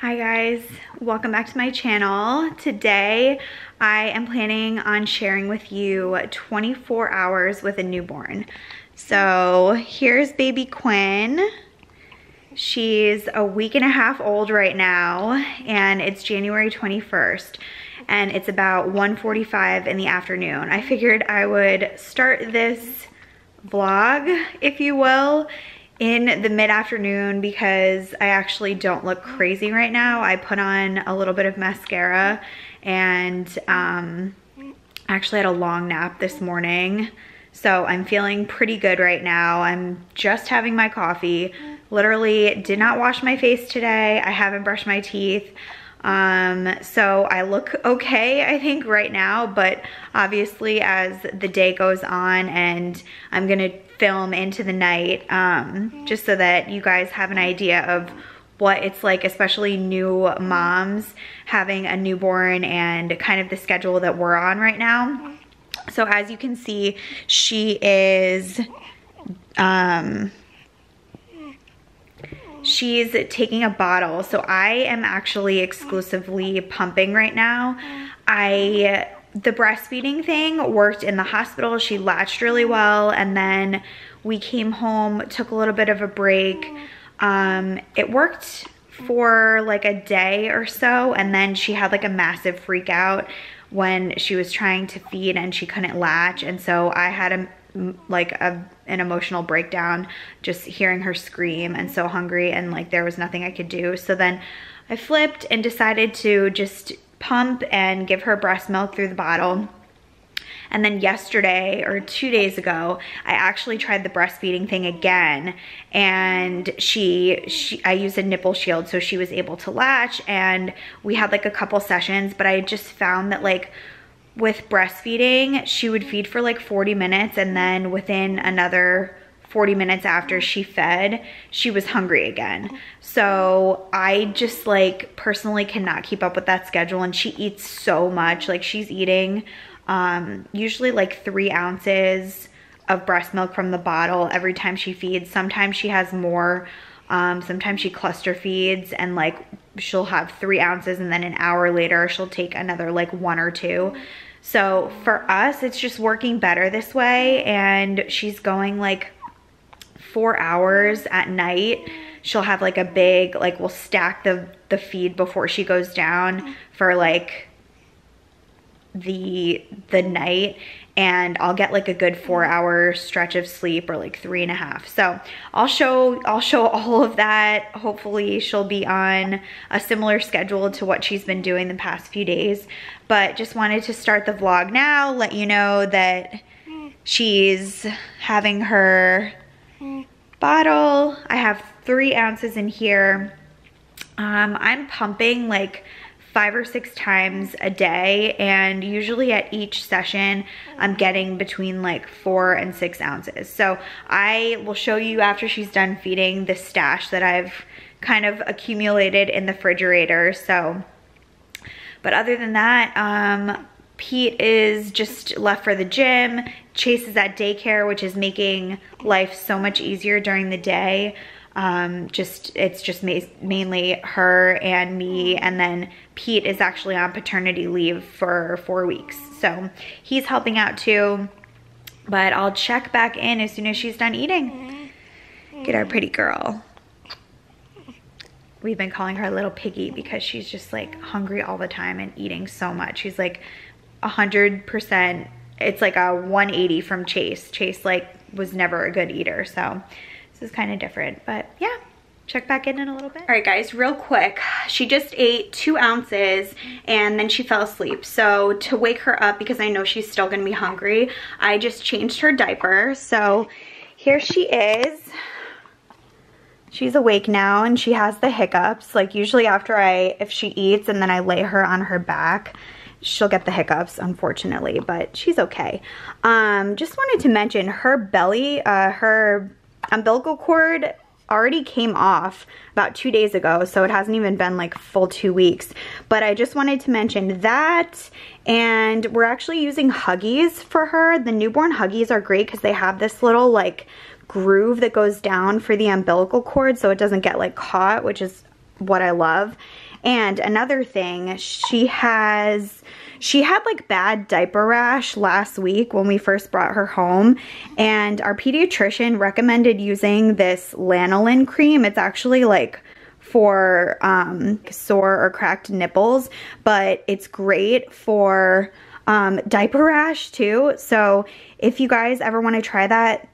Hi guys, welcome back to my channel. Today I am planning on sharing with you 24 hours with a newborn. So here's baby Quinn. She's a week and a half old right now and it's January 21st and it's about 1:45 in the afternoon. I figured I would start this vlog, if you will, in the mid-afternoon because I actually don't look crazy right now. I put on a little bit of mascara and actually had a long nap this morning. So I'm feeling pretty good right now. I'm just having my coffee. Literally did not wash my face today. I haven't brushed my teeth. So I look okay, I think, right now, but obviously as the day goes on and I'm gonna film into the night, just so that you guys have an idea of what it's like, especially new moms having a newborn and kind of the schedule that we're on right now. So as you can see, she is, she's taking a bottle. So I am actually exclusively pumping right now. The breastfeeding thing worked in the hospital. She latched really well, and then we came home, took a little bit of a break. It worked for like a day or so, and then she had like a massive freak out when she was trying to feed and she couldn't latch, and so I had an emotional breakdown just hearing her scream and so hungry, and like there was nothing I could do. So then I flipped and decided to just pump and give her breast milk through the bottle. And then yesterday or 2 days ago, I actually tried the breastfeeding thing again, and I used a nipple shield so she was able to latch, and we had like a couple sessions, but I just found that like with breastfeeding, she would feed for like 40 minutes and then within another 40 minutes after she fed, she was hungry again. So I just like personally cannot keep up with that schedule, and she eats so much. Like she's eating usually like 3 ounces of breast milk from the bottle every time she feeds. Sometimes she has more, sometimes she cluster feeds and like she'll have 3 ounces and then an hour later she'll take another like 1 or 2. So for us, it's just working better this way, and she's going like 4 hours at night. She'll have like a big, like we'll stack the feed before she goes down for like the night, and I'll get like a good 4-hour stretch of sleep, or like 3.5. So I'll show all of that. Hopefully she'll be on a similar schedule to what she's been doing the past few days, but just wanted to start the vlog now, let you know that she's having her bottle. I have 3 ounces in here. I'm pumping like 5 or 6 times a day, and usually at each session I'm getting between like 4 and 6 ounces. So I will show you after she's done feeding the stash that I've kind of accumulated in the refrigerator. So, but other than that, Pete is just left for the gym. Chase is at daycare, which is making life so much easier during the day. It's just mainly her and me, and then Pete is actually on paternity leave for 4 weeks, so he's helping out too. But I'll check back in as soon as she's done eating. Get our pretty girl. We've been calling her Little Piggy because she's just like hungry all the time and eating so much. She's like 100%. It's like a 180 from Chase. Chase like was never a good eater, so this is kind of different. But yeah, check back in a little bit. All right guys, real quick, she just ate 2 ounces and then she fell asleep. So to wake her up, because I know she's still gonna be hungry, I just changed her diaper. So here she is. She's awake now and she has the hiccups. Like usually after if she eats and then I lay her on her back, she'll get the hiccups, unfortunately, but she's okay. Just wanted to mention her belly, her umbilical cord already came off about 2 days ago, so it hasn't even been like full 2 weeks. But I just wanted to mention that, and we're actually using Huggies for her. The newborn Huggies are great because they have this little like groove that goes down for the umbilical cord so it doesn't get like caught, which is what I love. And another thing, she had like bad diaper rash last week when we first brought her home, and our pediatrician recommended using this lanolin cream. It's actually like for sore or cracked nipples, but it's great for diaper rash too. So if you guys ever want to try that,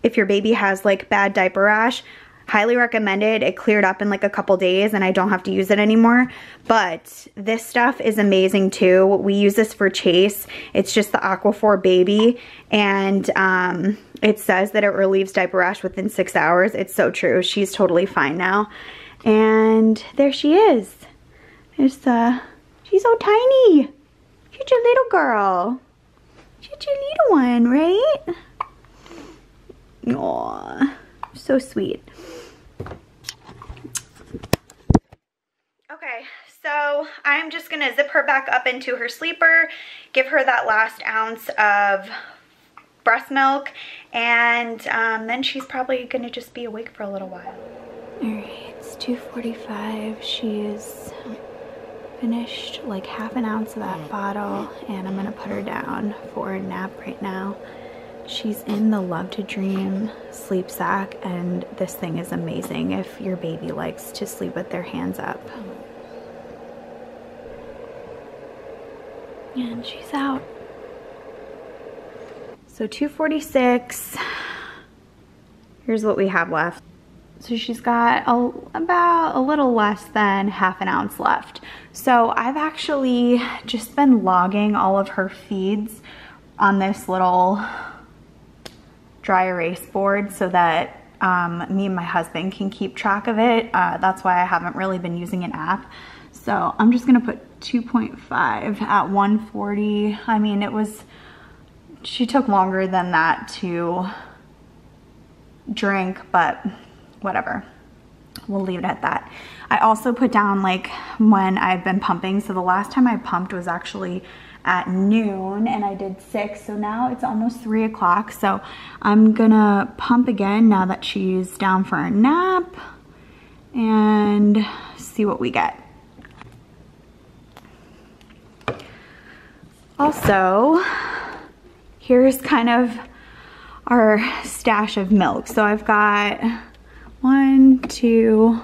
if your baby has like bad diaper rash, highly recommended. It cleared up in like a couple days and I don't have to use it anymore. But this stuff is amazing too. We use this for Chase. It's just the Aquaphor Baby, and it says that it relieves diaper rash within 6 hours. It's so true. She's totally fine now. And there she is. She's so tiny. She's your little girl. She's your little one, right? Aww, so sweet. Okay, so I'm just gonna zip her back up into her sleeper, give her that last ounce of breast milk, and then she's probably gonna just be awake for a little while. All right, it's 2:45. She is finished like half an ounce of that bottle, and I'm gonna put her down for a nap right now. She's in the Love to Dream sleep sack, and this thing is amazing if your baby likes to sleep with their hands up. And she's out. So 2:46. Here's what we have left. So she's got about a little less than half an ounce left. So I've actually just been logging all of her feeds on this little dry erase board so that me and my husband can keep track of it. That's why I haven't really been using an app. So I'm just gonna put 2.5 at 140. I mean, she took longer than that to drink, but whatever. We'll leave it at that. I also put down like when I've been pumping. So the last time I pumped was actually at noon and I did 6, so now it's almost 3 o'clock. So I'm gonna pump again now that she's down for a nap and see what we get. Also, here's kind of our stash of milk. So I've got 1, 2,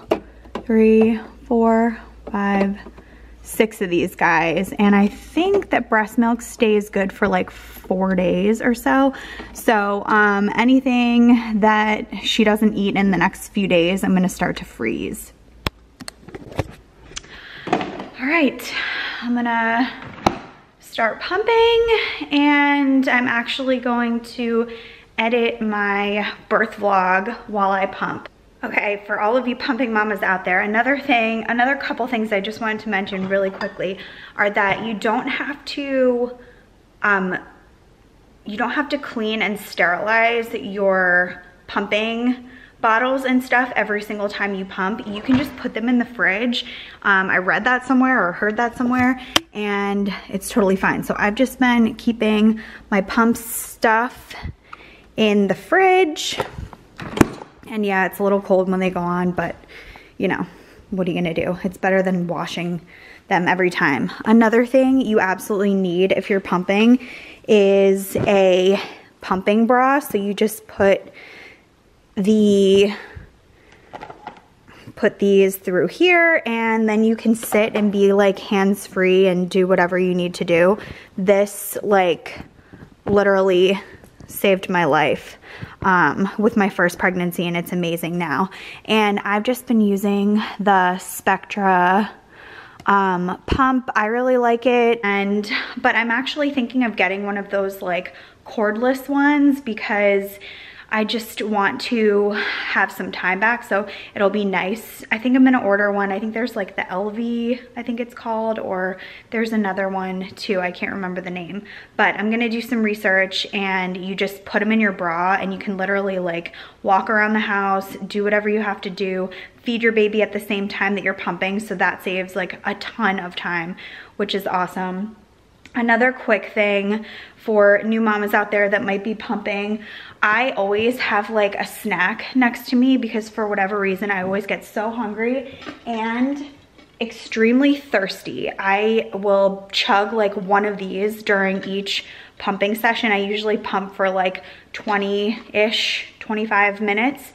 3, 4, 5, 6 of these guys, and I think that breast milk stays good for like 4 days or so. So anything that she doesn't eat in the next few days, I'm gonna start to freeze. All right, I'm gonna start pumping, and I'm actually going to edit my birth vlog while I pump. Okay, for all of you pumping mamas out there, another couple things I just wanted to mention really quickly are that you don't have to clean and sterilize your pumping bottles and stuff every single time you pump. You can just put them in the fridge. I read that somewhere or heard that somewhere, and it's totally fine. So I've just been keeping my pump stuff in the fridge. And yeah, it's a little cold when they go on, but you know, what are you gonna do? It's better than washing them every time. Another thing you absolutely need if you're pumping is a pumping bra. So you just put these through here, and then you can sit and be like hands-free and do whatever you need to do. This like literally saved my life with my first pregnancy, and it's amazing now. And I've just been using the Spectra pump. I really like it, but I'm actually thinking of getting one of those like cordless ones because I just want to have some time back, so it'll be nice. I think I'm gonna order one. I think there's like the LV, I think it's called, or there's another one too. I can't remember the name, but I'm gonna do some research, and you just put them in your bra and you can literally like walk around the house, do whatever you have to do, feed your baby at the same time that you're pumping. So that saves like a ton of time, which is awesome. Another quick thing for new mamas out there that might be pumping, I always have like a snack next to me because for whatever reason, I always get so hungry and extremely thirsty. I will chug like one of these during each pumping session. I usually pump for like 20-ish, 25 minutes.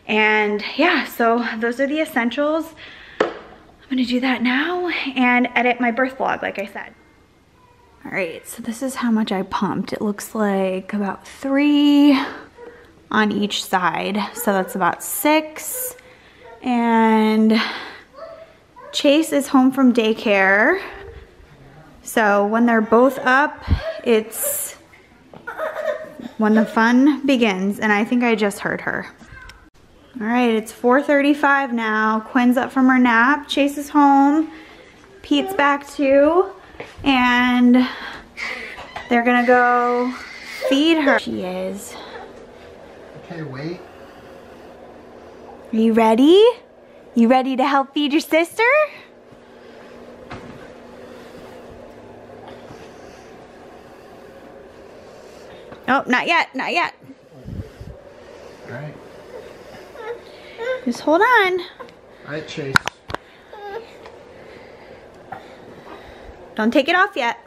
And yeah, so those are the essentials. I'm gonna do that now and edit my birth vlog, like I said. All right, so this is how much I pumped. It looks like about 3 on each side. So that's about 6. And Chase is home from daycare. So when they're both up, it's when the fun begins. And I think I just heard her. All right, it's 4:35 now. Quinn's up from her nap. Chase is home. Pete's back too. And they're gonna go feed her. She is. Okay, wait. Are you ready? You ready to help feed your sister? Oh, not yet, not yet. All right. Just hold on. All right, Chase. Don't take it off yet.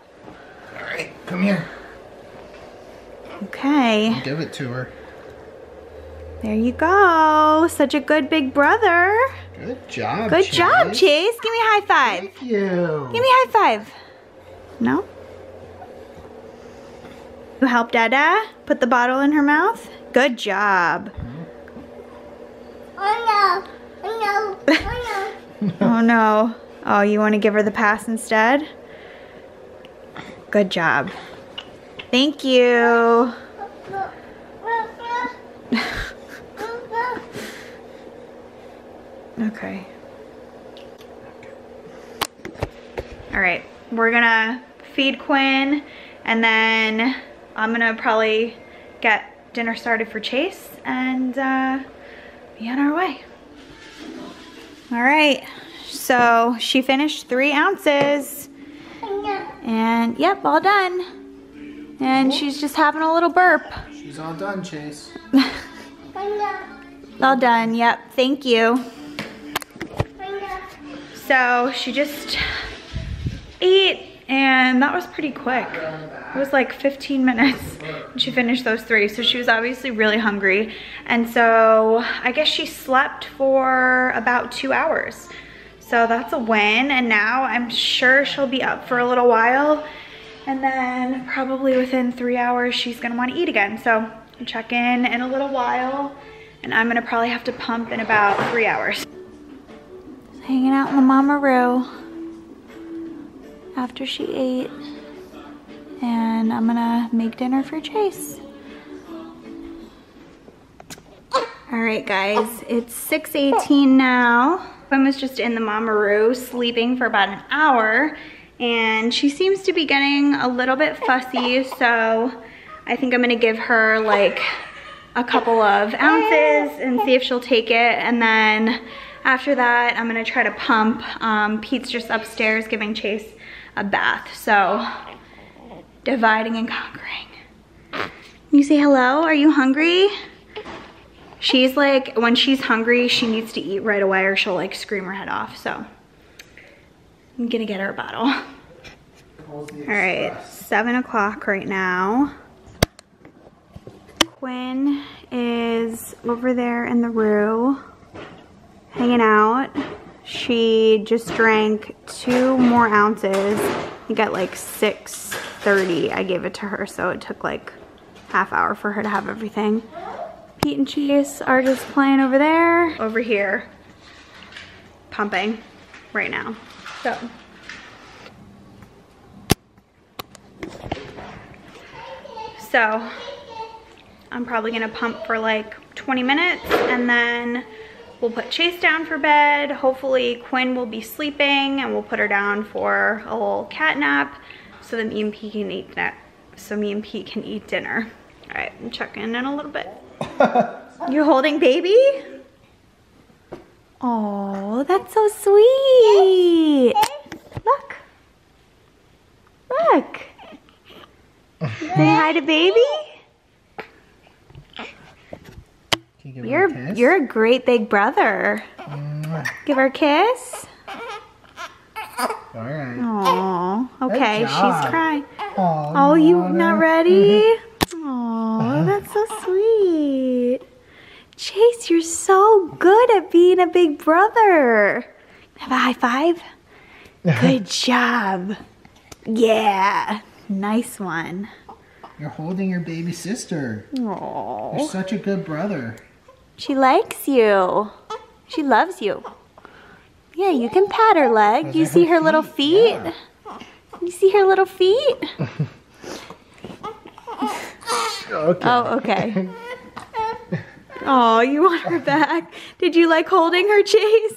All right, come here. Okay. Give it to her. There you go. Such a good big brother. Good job, Good Chase. job, Chase. Give me a high five. Thank you. Give me a high five. No? You help Dada put the bottle in her mouth? Good job. Oh no. Oh no. Oh no. Oh no. Oh, you want to give her the pass instead? Good job. Thank you. Okay. All right, we're gonna feed Quinn and then I'm gonna probably get dinner started for Chase and be on our way. All right, so she finished 3 ounces and yep, all done. And she's just having a little burp. She's all done, Chase. All done, yep, thank you. So she just ate and that was pretty quick. It was like 15 minutes and she finished those 3. So she was obviously really hungry. And so I guess she slept for about 2 hours. So that's a win. And now I'm sure she'll be up for a little while. And then probably within 3 hours, she's gonna wanna eat again. So I'll check in a little while and I'm gonna probably have to pump in about 3 hours. Hanging out in the Mama-Roo after she ate. And I'm gonna make dinner for Chase. All right, guys, it's 6:18 now. Quinn was just in the Mama-Roo sleeping for about an hour and she seems to be getting a little bit fussy, so I think I'm gonna give her like a couple of ounces and see if she'll take it, and then after that, I'm gonna try to pump. Pete's just upstairs giving Chase a bath, so dividing and conquering. You say hello, are you hungry? She's like, when she's hungry, she needs to eat right away or she'll like scream her head off, so I'm gonna get her a bottle. All right, 7 o'clock right now. Quinn is over there in the room hanging out. She just drank 2 more ounces. I got like 6:30 I gave it to her, so it took like half hour for her to have everything. Pete and Chase are just playing over there. Over here, pumping right now. So I'm probably gonna pump for like 20 minutes and then we'll put Chase down for bed. Hopefully Quinn will be sleeping and we'll put her down for a little cat nap so that me and Pete can eat dinner. All right, I'm checking in a little bit. You holding baby? Oh, that's so sweet. Look. Look. hi to baby? Can you give her a kiss? You're a great big brother. Mwah. Give her a kiss. All right. Aww. Okay, Good job. she's crying. Oh, You want not her? ready? Aww, that's so sweet. Chase, you're so good at being a big brother. Have a high five? Good job. Yeah, nice one. You're holding your baby sister. You're Aww. such a good brother. She likes you. She loves you. Yeah, you can pat her leg. Those You are see her her little feet, feet? You see her little feet? Okay. Oh, okay. Oh, you want her back? Did you like holding her, Chase?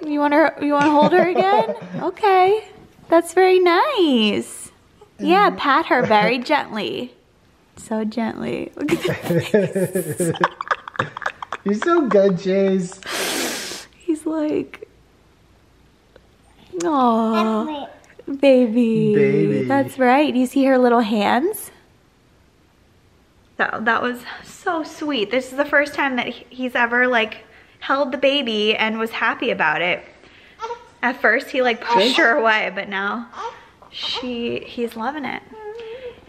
You want to hold her again? Okay. That's very nice. Yeah, pat her very gently. So gently. Look at that. You're so good, Chase. He's like, oh, baby. Baby. That's right. Do you see her little hands? So that was so sweet. This is the first time that he's ever like held the baby and was happy about it. At first he like pushed her away, but now he's loving it.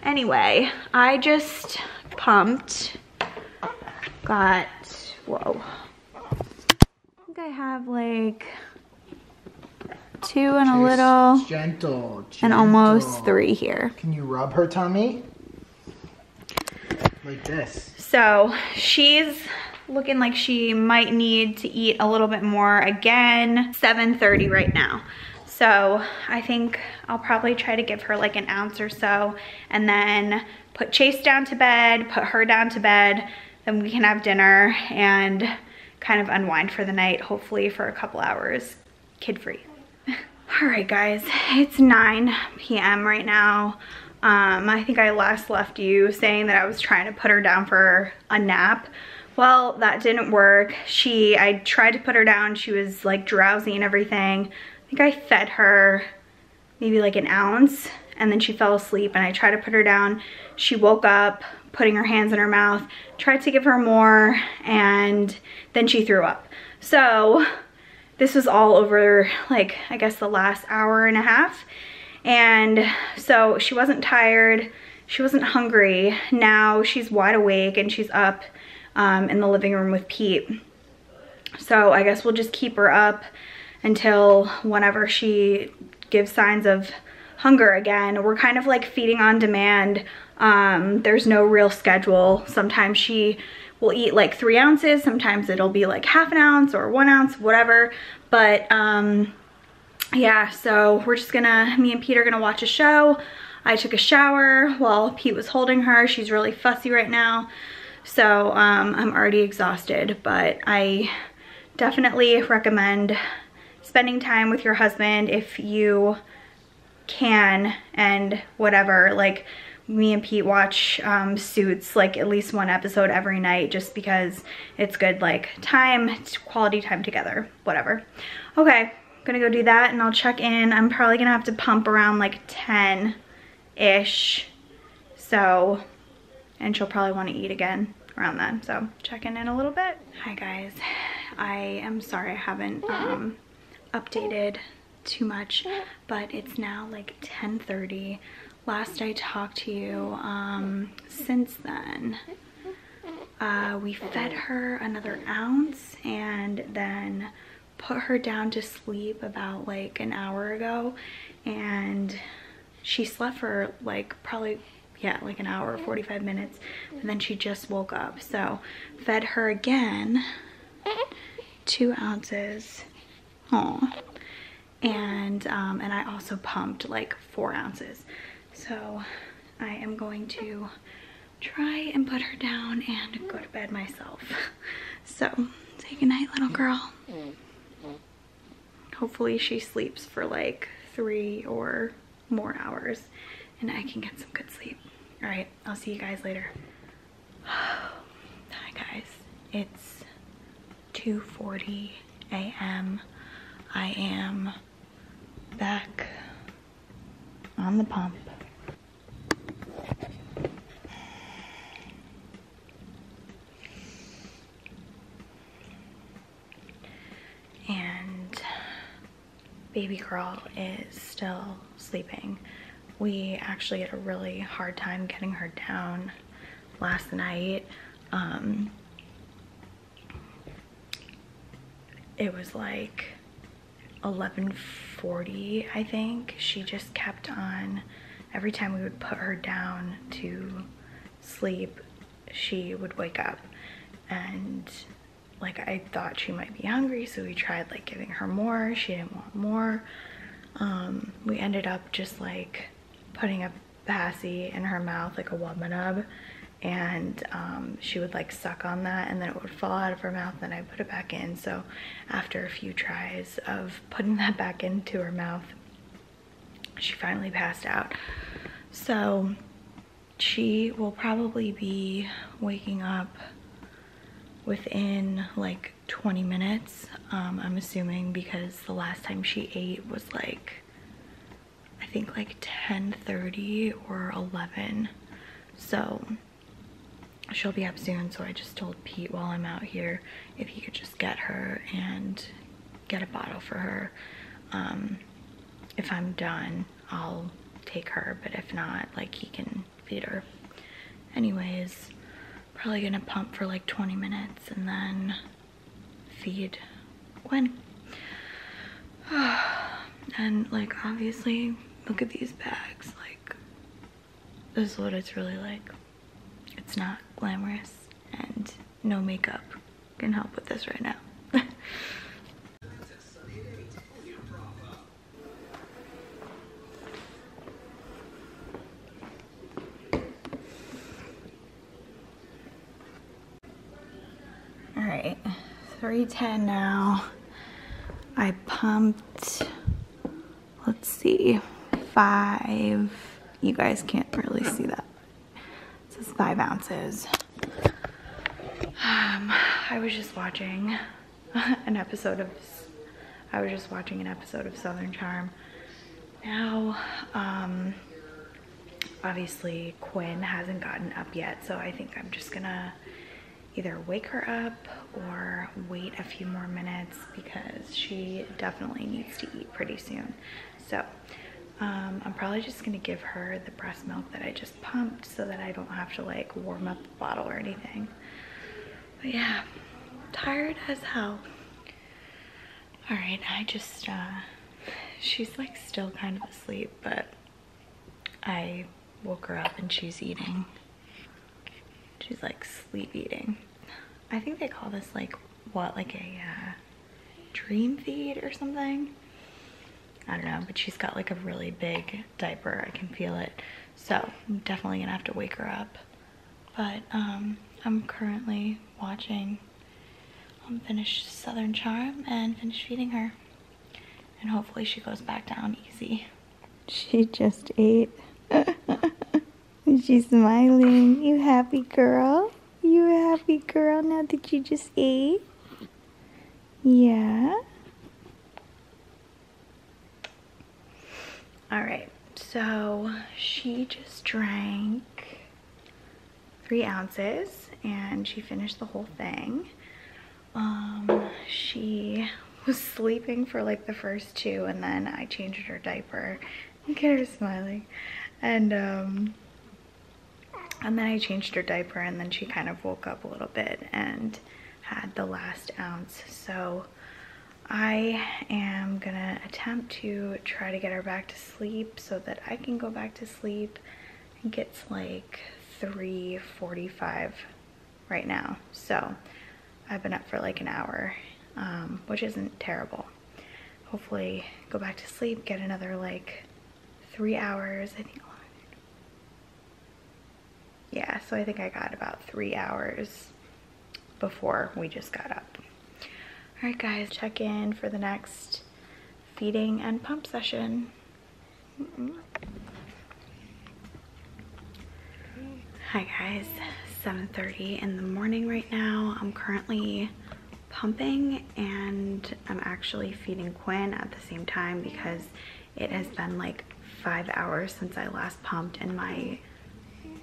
Anyway, I just pumped. Got, whoa. I think I have like 2 and a little Gentle, and almost 3 here. Can you rub her tummy? Like this. So she's looking like she might need to eat a little bit more again. 7:30 right now. So I think I'll probably try to give her like an ounce or so and then put Chase down to bed, put her down to bed, then we can have dinner and kind of unwind for the night, hopefully for a couple hours, kid-free. All right guys, it's 9 p.m. right now. I think I last left you saying that I was trying to put her down for a nap. Well, that didn't work. I tried to put her down. She was like drowsy and everything. I think I fed her maybe like an ounce and then she fell asleep and I tried to put her down. She woke up, putting her hands in her mouth, tried to give her more and then she threw up. So this was all over like, I guess the last hour and a half. And so she wasn't tired, she wasn't hungry. Now she's wide awake and she's up in the living room with Pete. So I guess we'll just keep her up until whenever she gives signs of hunger again. We're kind of like feeding on demand. There's no real schedule. Sometimes she will eat like 3 ounces, sometimes it'll be like ½ ounce or 1 ounce, whatever. But yeah, so we're just me and Pete are gonna watch a show. I took a shower while Pete was holding her. She's really fussy right now. So I'm already exhausted, but I definitely recommend spending time with your husband if you can and whatever. Like me and Pete watch Suits like at least 1 episode every night just because it's good like quality time together, whatever. Okay. Gonna go do that and I'll check in. I'm probably gonna have to pump around like 10-ish. So, and she'll probably want to eat again around then. So checking in a little bit. Hi guys, I am sorry I haven't updated too much, but it's now like 10:30. Last I talked to you, since then, we fed her another ounce and then put her down to sleep about like an hour ago, and she slept for like probably, yeah, like an hour, 45 minutes, and then she just woke up. So fed her again 2 ounces. Aw. And I also pumped like 4 ounces. So I am going to try and put her down and go to bed myself. So say goodnight, little girl. Hopefully she sleeps for like 3 or more hours and I can get some good sleep. All right, I'll see you guys later. Hi guys, it's 2:40 a.m. I am back on the pump baby girl is still sleeping. We actually had a really hard time getting her down last night. It was like 11:40, I think. She just kept on, every time we would put her down to sleep, she would wake up, and like I thought she might be hungry, so we tried like giving her more. She didn't want more. We ended up just like putting a passy in her mouth, like a Wubba, and she would like suck on that, and then it would fall out of her mouth, and I put it back in. So after a few tries of putting that back into her mouth, she finally passed out. So she will probably be waking up within like 20 minutes, I'm assuming, because the last time she ate was like, I think like 10:30 or 11. So she'll be up soon. So I just told Pete while I'm out here if he could just get her and get a bottle for her. If I'm done, I'll take her, but if not, like, he can feed her. Anyways, probably gonna pump for like 20 minutes and then feed Gwen. And like, obviously, look at these bags. Like, this is what it's really like. It's not glamorous, and no makeup can help with this right now. All right, 3:10 now. I pumped, let's see, 5, you guys can't really see that. This is 5 ounces. I was just watching an episode of Southern Charm. Now, obviously Quinn hasn't gotten up yet, so I think I'm just gonna either wake her up or wait a few more minutes because she definitely needs to eat pretty soon. So I'm probably just gonna give her the breast milk that I just pumped so that I don't have to like warm up the bottle or anything. But yeah, tired as hell. All right, I just, she's like still kind of asleep, but I woke her up and she's eating. She's like sleep eating. I think they call this like, what, like a dream feed or something? I don't know, but she's got like a really big diaper. I can feel it. So I'm definitely gonna have to wake her up. But I'm currently watching finish Southern Charm and finish feeding her. And hopefully she goes back down easy. She just ate. She's smiling. You happy girl? You a happy girl now that you just ate? Yeah? Alright, so she just drank 3 ounces and she finished the whole thing. She was sleeping for like the first 2 and then I changed her diaper. Look at her smiling. And then I changed her diaper and then she kind of woke up a little bit and had the last ounce. So I am gonna attempt to try to get her back to sleep so that I can go back to sleep. I think it's like 3:45 right now. So I've been up for like an hour, which isn't terrible. Hopefully go back to sleep, get another like 3 hours, I think. Yeah, so I think I got about 3 hours before we just got up. All right guys, check in for the next feeding and pump session. Hi guys, 7:30 in the morning right now. I'm currently pumping and I'm actually feeding Quinn at the same time because it has been like 5 hours since I last pumped and my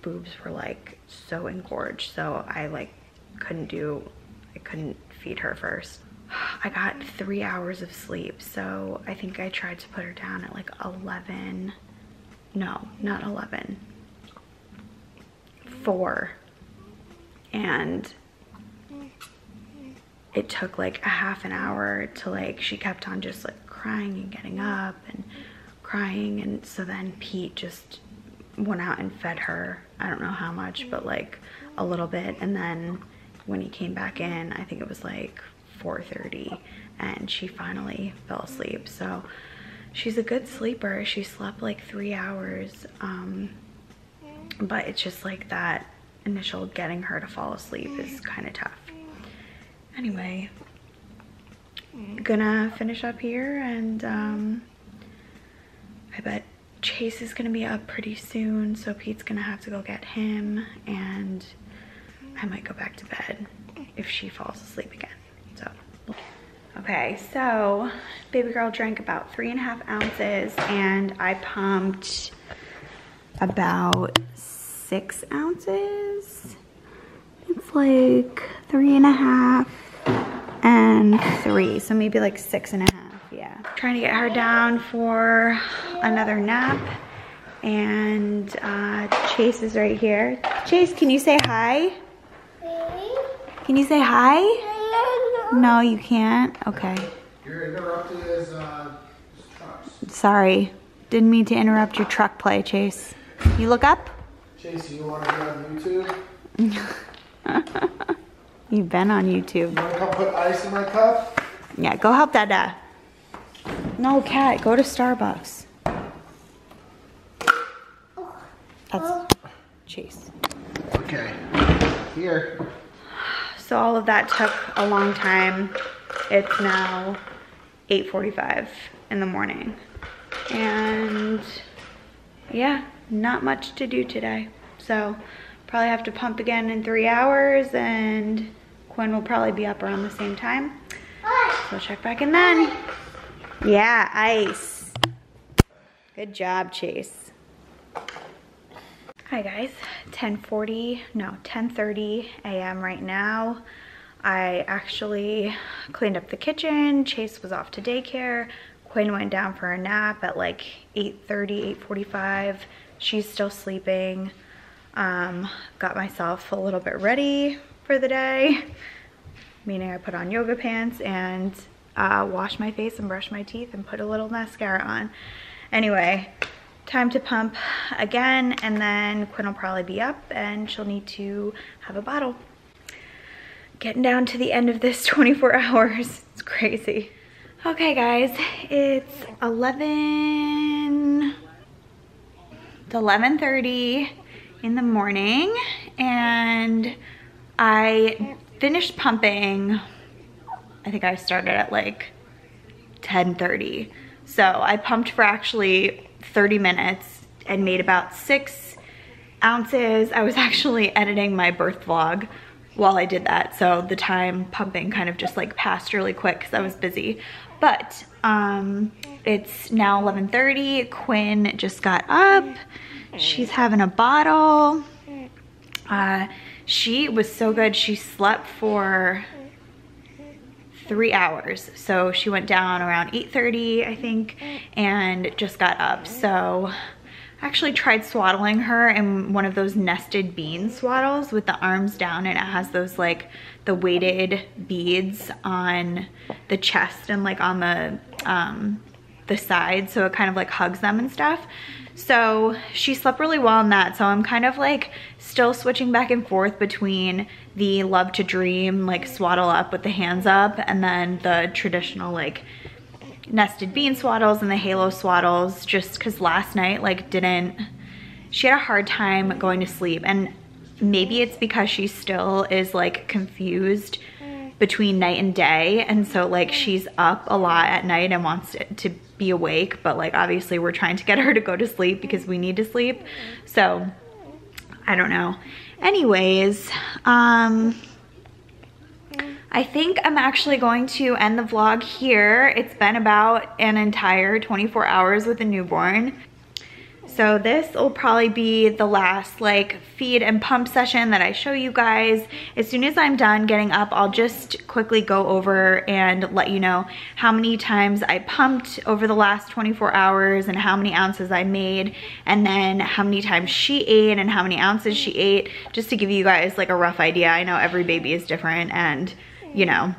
boobs were like so engorged, so I like couldn't feed her first. I got 3 hours of sleep. So I think I tried to put her down at like 11. No, not 11. 4. And it took like a half an hour to like, she kept on just like crying and getting up and crying. And so then Pete just went out and fed her. I don't know how much, but like a little bit. And then when he came back in, I think it was like 4:30, and she finally fell asleep. So she's a good sleeper. She slept like 3 hours. But it's just like that initial getting her to fall asleep is kind of tough. Anyway, gonna finish up here, and I bet Chase is gonna be up pretty soon, so Pete's gonna have to go get him, and I might go back to bed if she falls asleep again. So, okay, so baby girl drank about 3.5 ounces, and I pumped about 6 ounces. It's like 3.5 and 3, so maybe like 6.5. Yeah, trying to get her down for another nap, and Chase is right here. Chase, can you say hi? Can you say hi? No, you can't. Okay. You're interrupting his trucks. Sorry, didn't mean to interrupt your truck play, Chase. You look up? Chase, you want to be on YouTube? You've been on YouTube. You want to come put ice in my cup? Yeah, go help Dada. No, cat, go to Starbucks. That's Chase. Okay. Here. So all of that took a long time. It's now 8:45 in the morning. And yeah, not much to do today. So probably have to pump again in 3 hours, and Quinn will probably be up around the same time. So check back in then. Yeah, ice. Good job, Chase. Hi guys, 10:30 a.m. right now. I actually cleaned up the kitchen. Chase was off to daycare. Quinn went down for a nap at like 8:30, 8:45. She's still sleeping. Got myself a little bit ready for the day, meaning I put on yoga pants and washed my face and brushed my teeth and put a little mascara on. Anyway, time to pump again, and then Quinn will probably be up and she'll need to have a bottle. Getting down to the end of this 24 hours. It's crazy. Okay guys, it's 11:30 in the morning, and I finished pumping. I think I started at like 10:30. So I pumped for actually 30 minutes and made about 6 ounces. I was actually editing my birth vlog while I did that, so the time pumping kind of just like passed really quick because I was busy. But it's now 11:30. Quinn just got up. She's having a bottle. She was so good. She slept for 3 hours. So she went down around 8:30, I think, and just got up. So I actually tried swaddling her in one of those nested bean swaddles with the arms down, and it has those like the weighted beads on the chest and like on the side, so it kind of like hugs them and stuff. So she slept really well in that. So I'm kind of like still switching back and forth between the Love to Dream like swaddle up with the hands up, and then the traditional like nested bean swaddles and the halo swaddles, just because last night like she had a hard time going to sleep, and maybe it's because she still is like confused between night and day, and so like she's up a lot at night and wants to be awake, but like obviously we're trying to get her to go to sleep because we need to sleep. So I don't know. Anyways, I think I'm actually going to end the vlog here. It's been about an entire 24 hours with a newborn. So this will probably be the last like feed and pump session that I show you guys. As soon as I'm done getting up, I'll just quickly go over and let you know how many times I pumped over the last 24 hours and how many ounces I made, and then how many times she ate and how many ounces she ate, just to give you guys like a rough idea. I know every baby is different, and you know,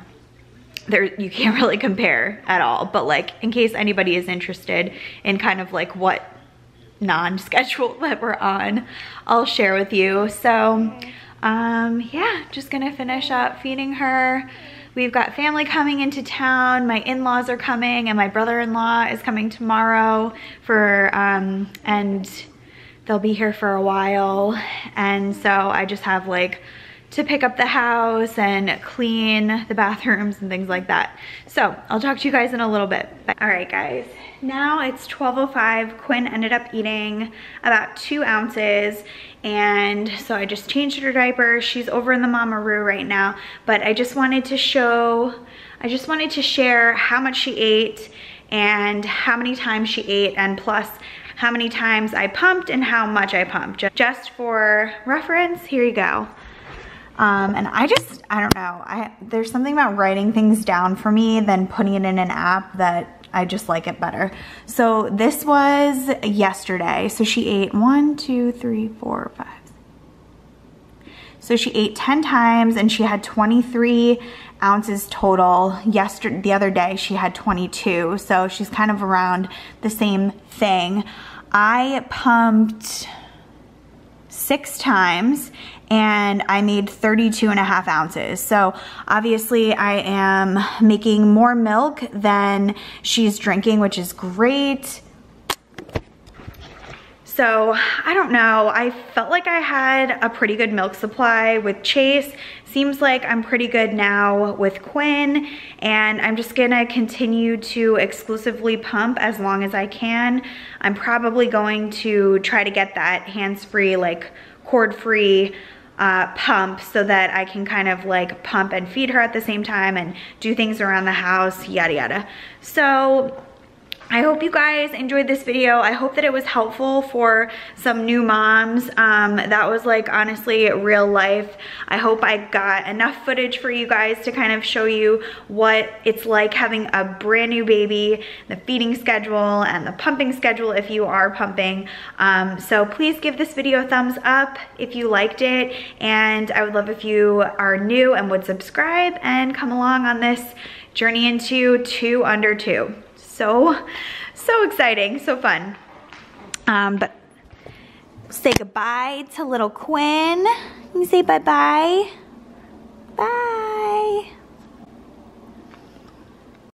you can't really compare at all, but like in case anybody is interested in kind of like what non-schedule that we're on, I'll share with you. So yeah, just gonna finish up feeding her. We've got family coming into town. My in-laws are coming, and my brother-in-law is coming tomorrow for and they'll be here for a while, and so I just have like to pick up the house and clean the bathrooms and things like that. So I'll talk to you guys in a little bit. All right guys, now it's 12:05. Quinn ended up eating about 2 ounces, and so I just changed her diaper. She's over in the Mama-Roo right now, but I just wanted to share how much she ate and how many times she ate, and plus how many times I pumped and how much I pumped. Just for reference, here you go. And I don't know, there's something about writing things down for me than putting it in an app that I just like it better. So this was yesterday. So she ate 1, 2, 3, 4, 5. So she ate 10 times and she had 23 ounces total. The other day she had 22. So she's kind of around the same thing. I pumped 6 times and I made 32.5 ounces. So obviously I am making more milk than she's drinking, which is great. So I don't know, I felt like I had a pretty good milk supply with Chase. Seems like I'm pretty good now with Quinn, and I'm just gonna continue to exclusively pump as long as I can. I'm probably going to try to get that hands-free, like cord-free pump, so that I can kind of like pump and feed her at the same time and do things around the house, yada yada. So I hope you guys enjoyed this video. I hope that it was helpful for some new moms. That was like honestly real life. I hope I got enough footage for you guys to kind of show you what it's like having a brand new baby, the feeding schedule and the pumping schedule if you are pumping. So please give this video a thumbs up if you liked it, and I would love if you are new and would subscribe and come along on this journey into 2 under 2. So exciting, so fun. But say goodbye to little Quinn. Can you say bye-bye? Bye.